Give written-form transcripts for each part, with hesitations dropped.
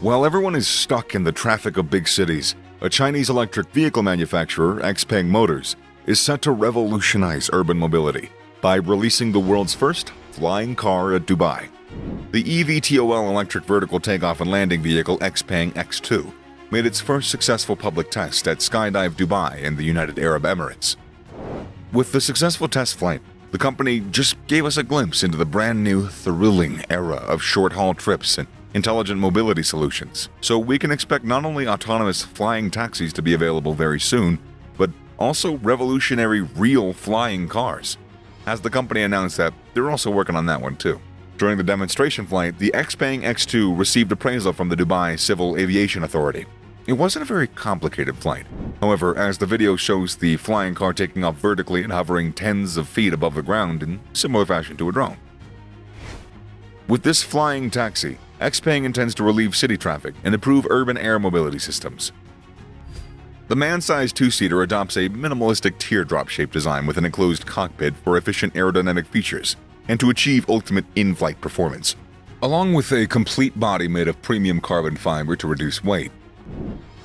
While everyone is stuck in the traffic of big cities, a Chinese electric vehicle manufacturer, Xpeng Motors, is set to revolutionize urban mobility by releasing the world's first flying car at Dubai. The eVTOL electric vertical takeoff and landing vehicle Xpeng X2 made its first successful public test at Skydive Dubai in the United Arab Emirates. With the successful test flight, the company just gave us a glimpse into the brand new, thrilling era of short-haul trips and intelligent mobility solutions. So we can expect not only autonomous flying taxis to be available very soon, but also revolutionary real flying cars. As the company announced that they're also working on that one too. During the demonstration flight, the Xpeng X2 received appraisal from the Dubai Civil Aviation Authority. It wasn't a very complicated flight. However, as the video shows the flying car taking off vertically and hovering tens of feet above the ground in similar fashion to a drone. With this flying taxi, Xpeng intends to relieve city traffic and improve urban air mobility systems. The man-sized two-seater adopts a minimalistic teardrop-shaped design with an enclosed cockpit for efficient aerodynamic features and to achieve ultimate in-flight performance, along with a complete body made of premium carbon fiber to reduce weight.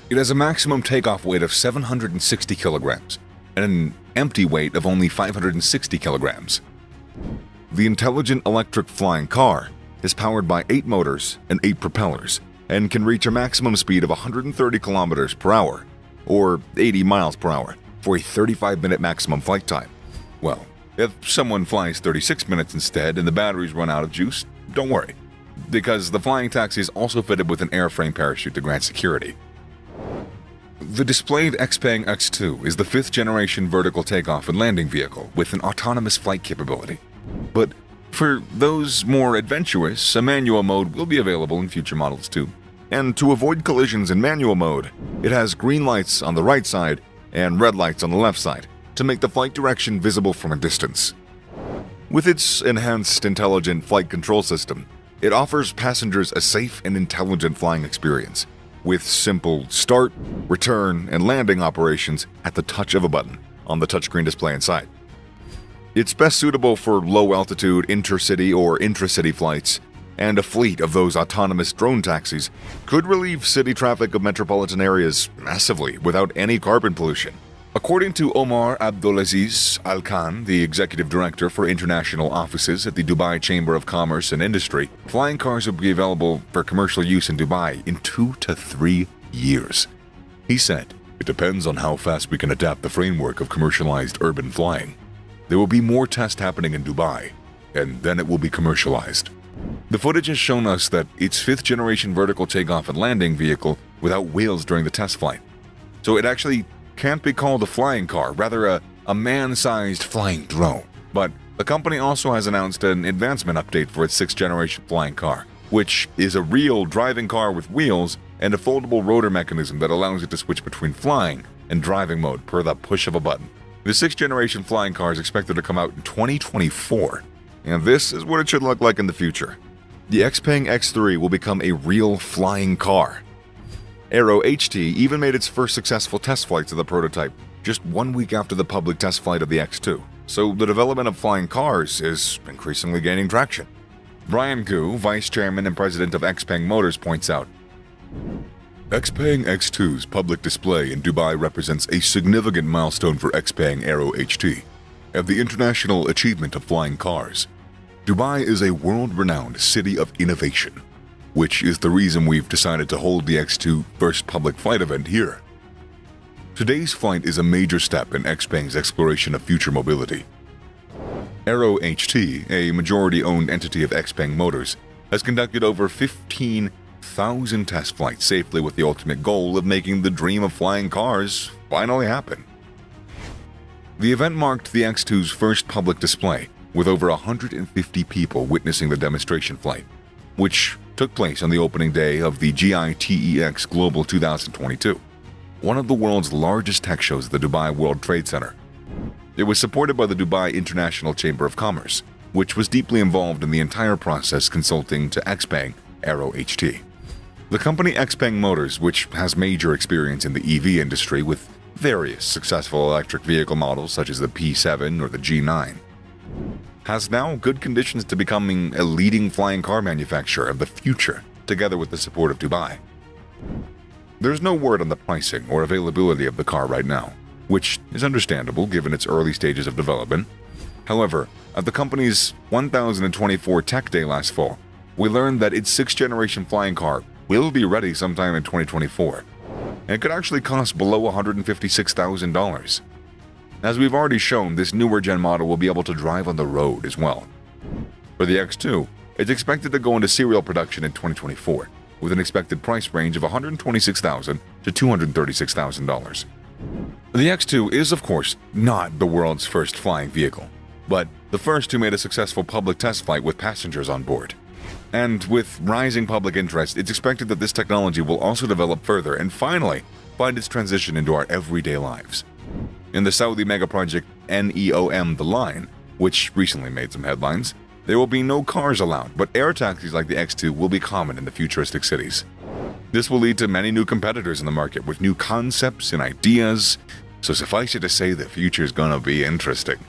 It has a maximum takeoff weight of 760 kilograms and an empty weight of only 560 kilograms. The intelligent electric flying car is powered by 8 motors and 8 propellers and can reach a maximum speed of 130 kilometers per hour or 80 miles per hour for a 35-minute maximum flight time. Well, if someone flies 36 minutes instead and the batteries run out of juice, don't worry, because the flying taxi is also fitted with an airframe parachute to grant security. The displayed Xpeng X2 is the 5th-generation vertical takeoff and landing vehicle with an autonomous flight capability. But for those more adventurous, a manual mode will be available in future models too. And to avoid collisions in manual mode, it has green lights on the right side and red lights on the left side to make the flight direction visible from a distance. With its enhanced intelligent flight control system, it offers passengers a safe and intelligent flying experience, with simple start, return, and landing operations at the touch of a button on the touchscreen display inside. It's best suitable for low-altitude intercity or intracity flights, and a fleet of those autonomous drone taxis could relieve city traffic of metropolitan areas massively without any carbon pollution. According to Omar Abdulaziz Al Khan, the executive director for international offices at the Dubai Chamber of Commerce and Industry, flying cars will be available for commercial use in Dubai in 2 to 3 years. He said, "It depends on how fast we can adapt the framework of commercialized urban flying. There will be more tests happening in Dubai, and then it will be commercialized." The footage has shown us that it's 5th-generation vertical takeoff and landing vehicle without wheels during the test flight. So it actually can't be called a flying car, rather a man-sized flying drone. But the company also has announced an advancement update for its 6th-generation flying car, which is a real driving car with wheels and a foldable rotor mechanism that allows it to switch between flying and driving mode per the push of a button. The 6th-generation flying car is expected to come out in 2024, and this is what it should look like in the future. The Xpeng X3 will become a real flying car. Aero HT even made its first successful test flights of the prototype just 1 week after the public test flight of the X2, so the development of flying cars is increasingly gaining traction. Brian Gu, vice chairman and president of Xpeng Motors, points out, Xpeng X2's public display in Dubai represents a significant milestone for Xpeng Aero HT and the international achievement of flying cars. Dubai is a world-renowned city of innovation, which is the reason we've decided to hold the X2 first public flight event here. Today's flight is a major step in Xpeng's exploration of future mobility. Aero HT, a majority-owned entity of Xpeng Motors, has conducted over 15,000 test flights safely with the ultimate goal of making the dream of flying cars finally happen. The event marked the X2's first public display, with over 150 people witnessing the demonstration flight, which took place on the opening day of the GITEX Global 2022, one of the world's largest tech shows at the Dubai World Trade Center. It was supported by the Dubai International Chamber of Commerce, which was deeply involved in the entire process, consulting to Xpeng Aero HT. The company Xpeng Motors, which has major experience in the EV industry with various successful electric vehicle models such as the P7 or the G9, has now good conditions to becoming a leading flying car manufacturer of the future together with the support of Dubai. There's no word on the pricing or availability of the car right now, which is understandable given its early stages of development. However, at the company's 1024 Tech Day last fall, we learned that its 6th-generation flying car will be ready sometime in 2024. It could actually cost below $156,000. As we've already shown, this newer gen model will be able to drive on the road as well. For the X2, it's expected to go into serial production in 2024, with an expected price range of $126,000 to $236,000. The X2 is, of course, not the world's first flying vehicle, but the first who made a successful public test flight with passengers on board. And with rising public interest, it's expected that this technology will also develop further and finally find its transition into our everyday lives. In the Saudi mega project NEOM The Line, which recently made some headlines, there will be no cars allowed, but air taxis like the X2 will be common in the futuristic cities. This will lead to many new competitors in the market with new concepts and ideas, so suffice it to say the future's gonna be interesting.